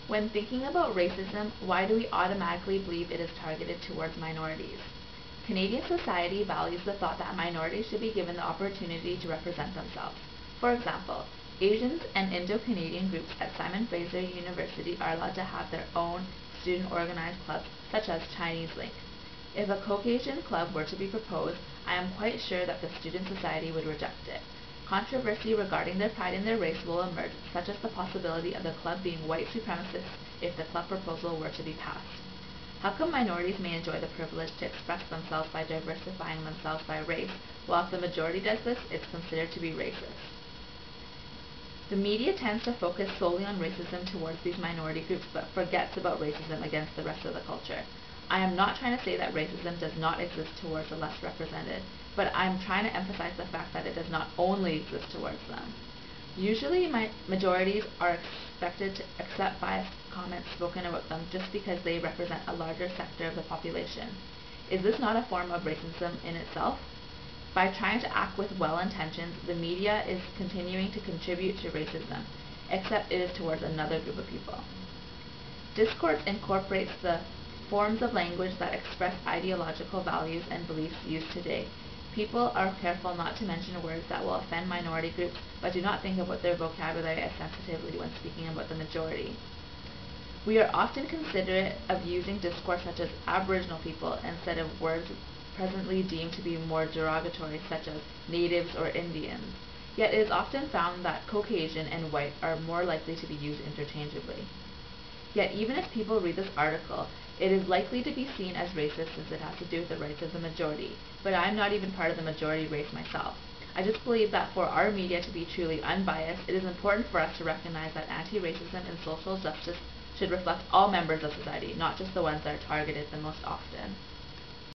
When thinking about racism, why do we automatically believe it is targeted towards minorities? Canadian society values the thought that minorities should be given the opportunity to represent themselves. For example, Asians and Indo-Canadian groups at Simon Fraser University are allowed to have their own student-organized clubs, such as Chinese Link. If a Caucasian club were to be proposed, I am quite sure that the student society would reject it. Controversy regarding their pride in their race will emerge, such as the possibility of the club being white supremacist if the club proposal were to be passed. How come minorities may enjoy the privilege to express themselves by diversifying themselves by race, while if the majority does this, it's considered to be racist? The media tends to focus solely on racism towards these minority groups, but forgets about racism against the rest of the culture. I am not trying to say that racism does not exist towards the less represented, but I am trying to emphasize the fact that it does not only exist towards them. Usually, majorities are expected to accept biased comments spoken about them just because they represent a larger sector of the population. Is this not a form of racism in itself? By trying to act with well intentions, the media is continuing to contribute to racism, except it is towards another group of people. Discourse incorporates the forms of language that express ideological values and beliefs used today. People are careful not to mention words that will offend minority groups, but do not think about their vocabulary as sensitively when speaking about the majority. We are often considerate of using discourse such as Aboriginal people instead of words presently deemed to be more derogatory such as natives or Indians. Yet it is often found that Caucasian and white are more likely to be used interchangeably. Yet even if people read this article, it is likely to be seen as racist since it has to do with the rights of the majority, but I am not even part of the majority race myself. I just believe that for our media to be truly unbiased, it is important for us to recognize that anti-racism and social justice should reflect all members of society, not just the ones that are targeted the most often.